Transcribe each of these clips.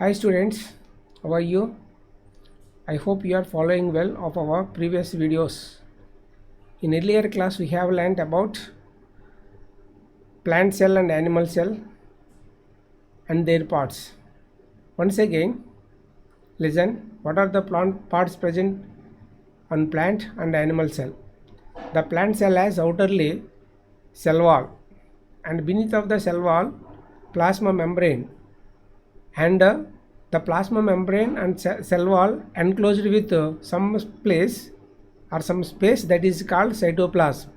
Hi students, how are you? I hope you are following well of our previous videos. In earlier class we have learnt about plant cell and animal cell and their parts. Once again, listen, what are the plant parts present on plant and animal cell? The plant cell has outerly cell wall and beneath of the cell wall plasma membrane, and the plasma membrane and cell wall enclosed with some place or some space that is called cytoplasm.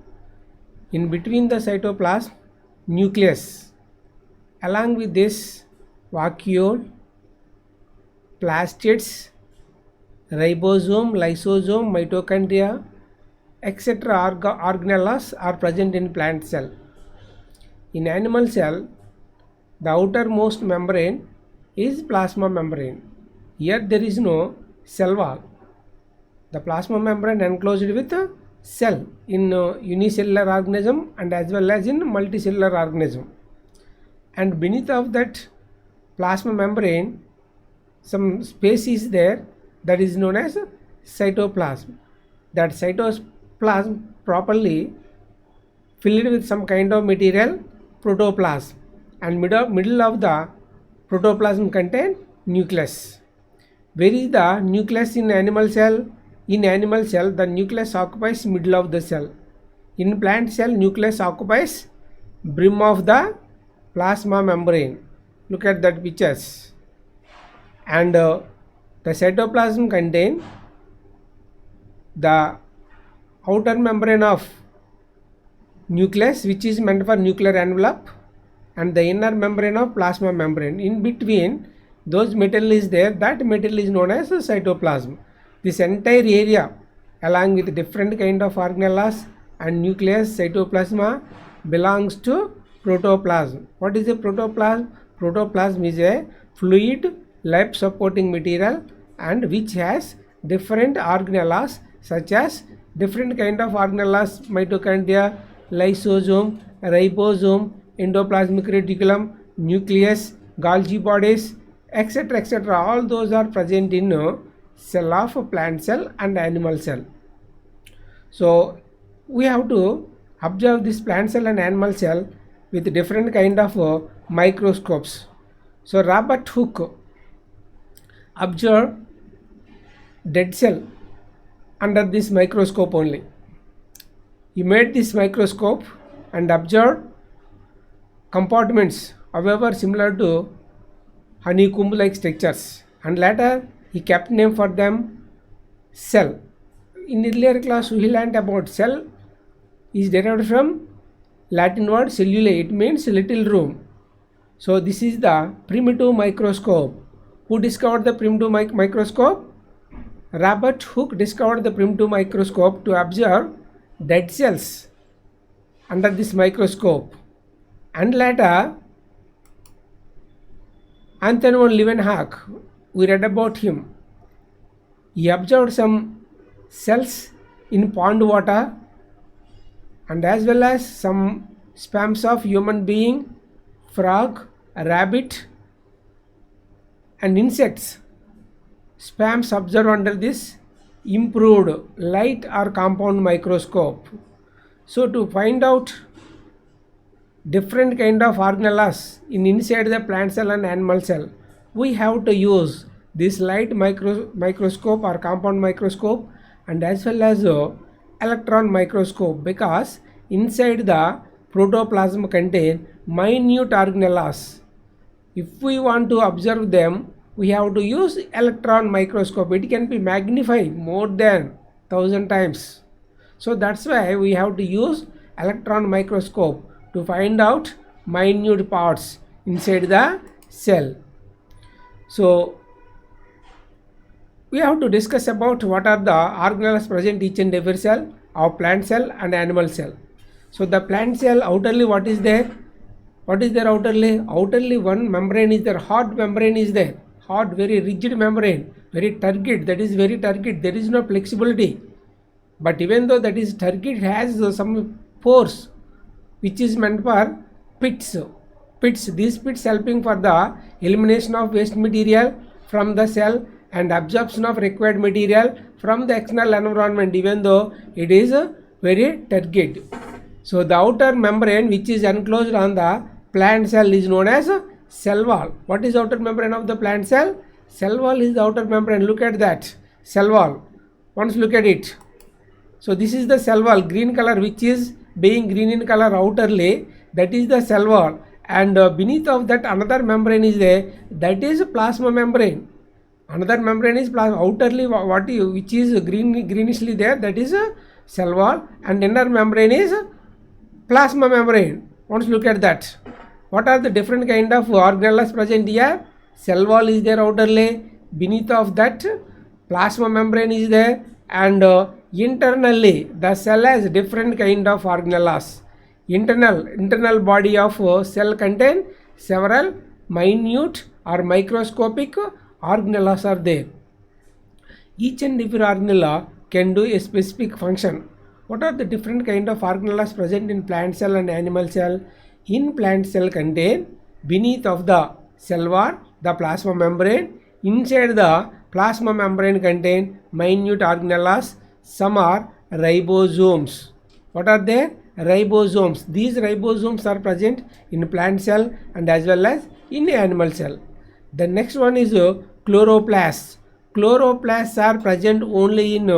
In between the cytoplasm, nucleus. Along with this, vacuole, plastids, ribosome, lysosome, mitochondria, etc. organelles are present in plant cell. In animal cell, the outermost membrane is plasma membrane. Here there is no cell wall. The plasma membrane enclosed with a cell in unicellular organism and as well as in multicellular organism. And beneath of that plasma membrane, some space is there that is known as cytoplasm. That cytoplasm properly filled with some kind of material, protoplasm, and middle of the protoplasm contain nucleus. Where is the nucleus in animal cell? In animal cell, the nucleus occupies middle of the cell. In plant cell, nucleus occupies brim of the plasma membrane. Look at that pictures. And the cytoplasm contain the outer membrane of nucleus, which is meant for nuclear envelope, and the inner membrane of plasma membrane. In between those metal is there, that metal is known as cytoplasm. This entire area along with different kind of organelles and nucleus, cytoplasma belongs to protoplasm. What is a protoplasm? Protoplasm is a fluid life supporting material and which has different organelles such as different kind of organelles, mitochondria, lysosome, ribosome, endoplasmic reticulum, nucleus, Golgi bodies, etc. etc. All those are present in cell of plant cell and animal cell. So we have to observe this plant cell and animal cell with different kind of microscopes. So Robert Hooke observed dead cell under this microscope only. He made this microscope and observed compartments, however similar to honeycomb like structures, and later he kept name for them cell. In earlier class we learned about cell is derived from Latin word cellule, it means little room. So this is the primitive microscope. Who discovered the primitive microscope? Robert Hooke discovered the primitive microscope to observe dead cells under this microscope. And later Anthony von Leeuwenhoek, we read about him. He observed some cells in pond water and as well as some sperms of human being, frog, rabbit and insects. Sperms observed under this improved light or compound microscope. So to find out different kind of organelles in inside the plant cell and animal cell, we have to use this light microscope or compound microscope and as well as electron microscope, because inside the protoplasm contain minute organelles. If we want to observe them, we have to use electron microscope. It can be magnified more than 1000 times. So that's why we have to use electron microscope to find out minute parts inside the cell. So we have to discuss about what are the organelles present each and every cell of plant cell and animal cell. So the plant cell outerly what is there? What is there outerly? Outerly one membrane is there, hard membrane is there, hard very rigid membrane, very turgid, that is very turgid, there is no flexibility. But even though that is turgid, has some pores which is meant for pits. pits. These pits helping for the elimination of waste material from the cell and absorption of required material from the external environment, even though it is very turgid. So the outer membrane which is enclosed on the plant cell is known as cell wall. What is outer membrane of the plant cell? Cell wall is the outer membrane. Look at that cell wall. Once look at it. So this is the cell wall, green color, which is being green in color outerly, that is the cell wall, and beneath of that another membrane is there, that is plasma membrane. Another membrane is plasma, outerly which is greenishly there, that is a cell wall, and inner membrane is plasma membrane. Once look at that. What are the different kind of organelles present here? Cell wall is there outerly, beneath of that plasma membrane is there, and internally the cell has different kind of organelles. Internal body of cell contain several minute or microscopic organelles are there. Each and every organelle can do a specific function. What are the different kind of organelles present in plant cell and animal cell? In plant cell contain beneath of the cell wall the plasma membrane. Inside the plasma membrane contain minute organelles. Some are ribosomes. What are they? Ribosomes. These ribosomes are present in plant cell and as well as in animal cell. The next one is chloroplasts. Chloroplasts are present only in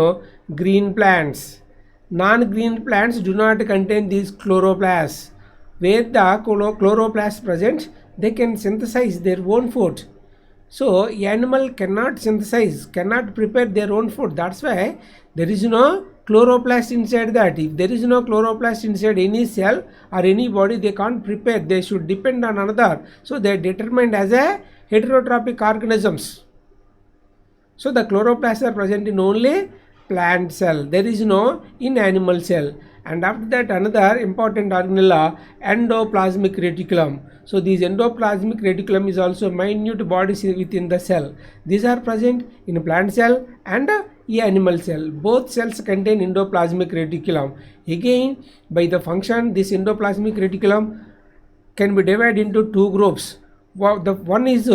green plants. Non-green plants do not contain these chloroplasts. Where the chloroplasts present, they can synthesize their own food. So animal cannot synthesize, cannot prepare their own food. That's why there is no chloroplast inside that. If there is no chloroplast inside any cell or any body, they can't prepare. They should depend on another. So they are determined as a heterotrophic organisms. So the chloroplasts are present in only plant cell. There is no in animal cell. And after that another important organelle, endoplasmic reticulum. So this endoplasmic reticulum is also minute bodies within the cell. These are present in plant cell and animal cell. Both cells contain endoplasmic reticulum. Again, by the function, this endoplasmic reticulum can be divided into two groups. The one is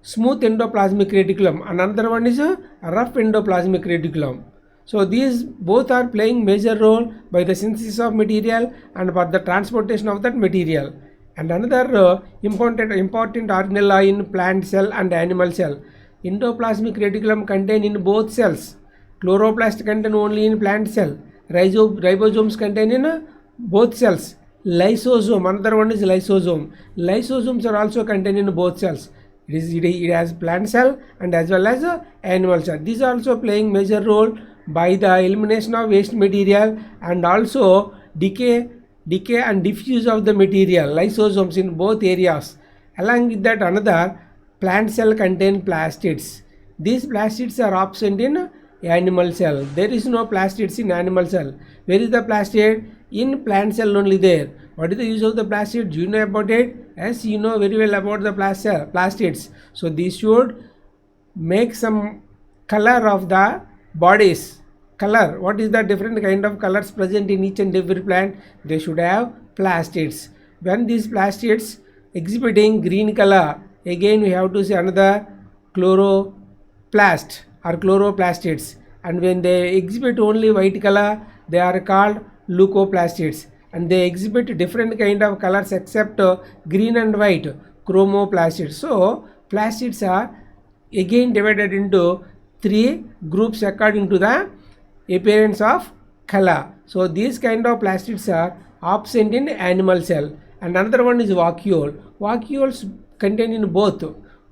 smooth endoplasmic reticulum, another one is a rough endoplasmic reticulum. So these both are playing major role by the synthesis of material and for the transportation of that material. And another important organelle in plant cell and animal cell. Endoplasmic reticulum contain in both cells. Chloroplast contain only in plant cell. Ribosomes contain in both cells. Lysosome, another one is lysosome. Lysosomes are also contained in both cells. It has plant cell and as well as animal cell. These are also playing major role by the elimination of waste material and also decay and diffuse of the material. Lysosomes in both areas. Along with that, another plant cell contain plastids. These plastids are absent in animal cell. There is no plastids in animal cell. Where is the plastid? In plant cell only there. What is the use of the plastid? Do you know about it? Yes, you know very well about the plastids. So these should make some color of the bodies. Color. What is the different kind of colors present in each and every plant? They should have plastids. When these plastids exhibiting green color, again we have to say another chloroplast or chloroplastids. And when they exhibit only white color, they are called leucoplastids. And they exhibit different kind of colors except green and white, chromoplastids. So plastids are again divided into three groups according to the appearance of color. So these kind of plastids are absent in animal cell. And another one is vacuole. Vacuoles contain in both.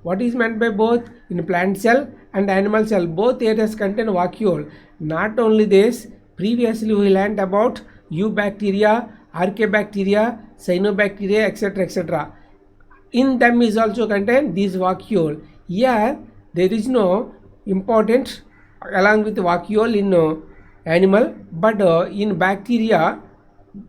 What is meant by both? In plant cell and animal cell, both areas contain vacuole. Not only this, previously we learnt about eubacteria, archaebacteria, cyanobacteria, etc. In them is also contained these vacuole. Here there is no important along with vacuole in animal, but in bacteria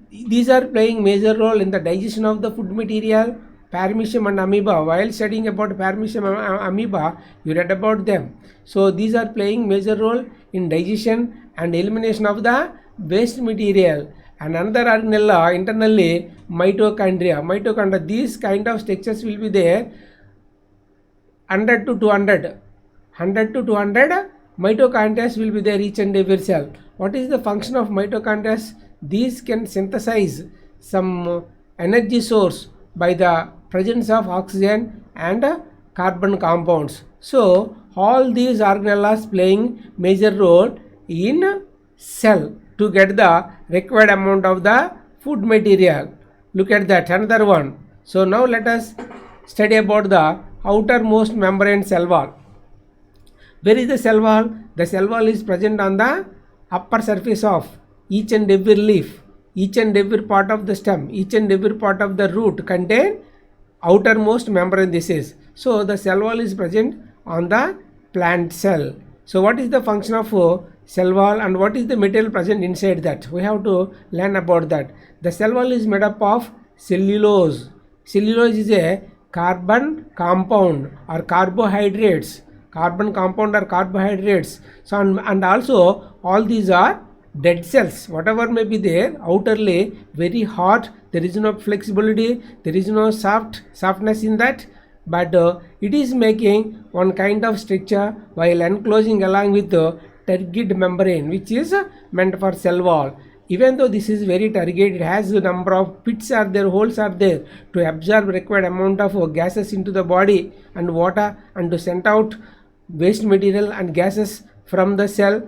these are playing major role in the digestion of the food material. Paramecium and amoeba. While studying about paramecium and amoeba, you read about them. So these are playing major role in digestion and elimination of the waste material. and another organella internally mitochondria. Mitochondria, these kind of structures will be there 100 to 200 mitochondria will be there each and every cell. What is the function of mitochondria? These can synthesize some energy source by the presence of oxygen and carbon compounds. So all these organelles playing major role in cell to get the required amount of the food material. Look at that, another one. So now let us study about the outermost membrane cell wall. Where is the cell wall? The cell wall is present on the upper surface of each and every leaf, each and every part of the stem, each and every part of the root contain outermost membrane. This is so the cell wall is present on the plant cell. So what is the function of cell wall and what is the material present inside that? We have to learn about that. The cell wall is made up of cellulose. Cellulose is a carbon compound or carbohydrates. Carbon compound or carbohydrates. So and also all these are dead cells. Whatever may be there, outerly very hot. There is no flexibility. There is no softness in that. But it is making one kind of structure while enclosing along with the turgid membrane, which is meant for cell wall. Even though this is very turgid, it has a number of pits are there, holes are there to absorb required amount of gases into the body and water and to send out waste material and gases from the cell.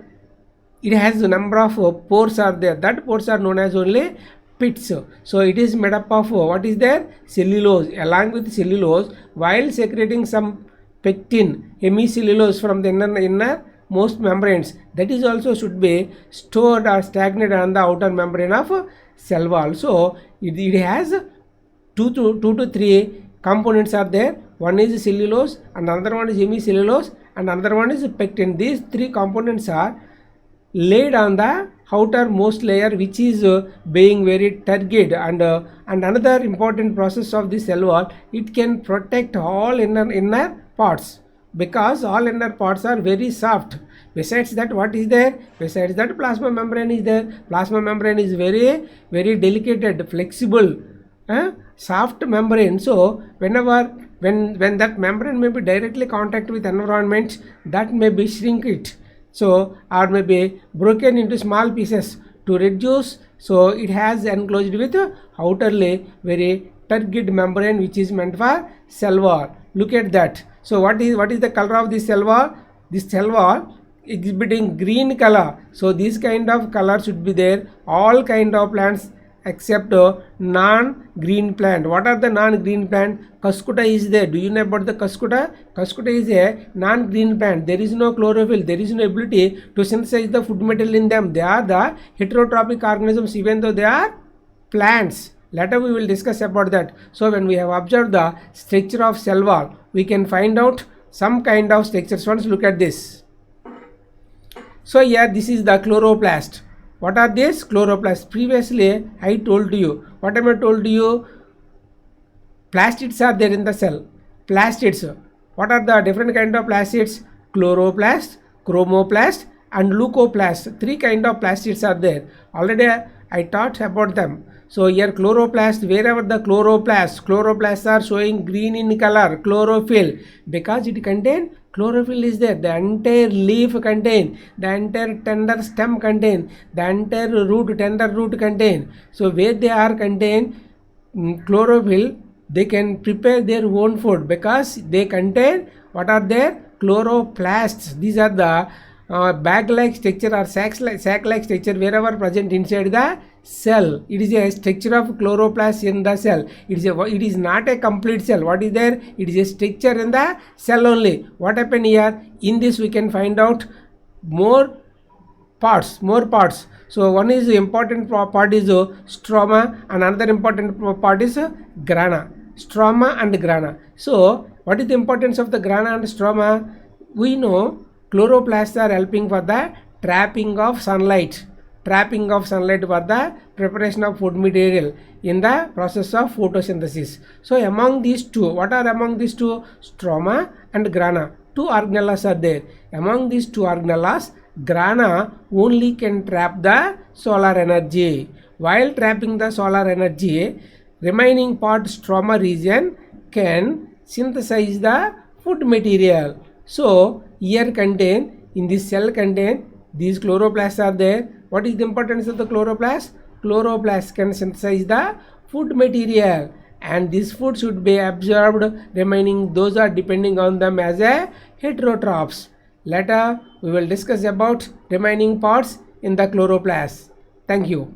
It has a number of pores are there. That pores are known as only pits. So it is made up of what is there? Cellulose. Along with cellulose, while secreting some pectin, hemicellulose from the inner most membranes, that is also should be stored or stagnated on the outer membrane of cell wall. So it has two to three components are there. One is cellulose, and another one is hemicellulose, and another one is pectin. These three components are laid on the outermost layer, which is being very turgid, and another important process of the cell wall, it can protect all inner parts, because all inner parts are very soft. Besides that, what is there? Besides that, plasma membrane is there. Plasma membrane is very delicate, flexible, soft membrane. So whenever when that membrane may be directly contact with environment, that may be shrink it, so or may be broken into small pieces to reduce. So it has enclosed with outerly very turgid membrane, which is meant for cell wall. Look at that. So what is the color of this cell wall? This cell wall exhibiting green color. So this kind of color should be there. All kind of plants except non-green plant. What are the non-green plant? Cuscuta is there. Do you know about the cuscuta? Cuscuta is a non-green plant. There is no chlorophyll. There is no ability to synthesize the food material in them. They are the heterotrophic organisms, even though they are plants. Later we will discuss about that. So when we have observed the structure of cell wall, we can find out some kind of structures. Once look at this. So here this is the chloroplast. What are these? Chloroplasts. Previously I told you. What am I told you? Plastids are there in the cell. Plastids. What are the different kind of plastids? Chloroplast, chromoplast and leucoplast. Three kind of plastids are there. Already I taught about them. So here chloroplast, wherever the chloroplasts are showing green in color, chlorophyll, because it contain chlorophyll is there. The entire leaf contain, the entire tender stem contain, the entire root, tender root contain. So where they are contain chlorophyll, they can prepare their own food because they contain what are there? Chloroplasts. These are the bag-like structure or sac-like structure wherever present inside the cell. It is a structure of chloroplast in the cell. It is not a complete cell. What is there? It is a structure in the cell only. What happened here? In this we can find out more parts. So one is important part is stroma, and another important part is grana. Stroma and grana. So what is the importance of the grana and stroma? We know chloroplasts are helping for the trapping of sunlight for the preparation of food material in the process of photosynthesis. So among these two, what are among these two? Stroma and grana. Two organelles are there. Among these two organelles, grana only can trap the solar energy. While trapping the solar energy, remaining part stroma region can synthesize the food material. So here contain, in this cell contain, these chloroplasts are there. What is the importance of the chloroplast? Chloroplast can synthesize the food material, and this food should be absorbed. Remaining those are depending on them as a heterotrophs. Later we will discuss about remaining parts in the chloroplast. Thank you.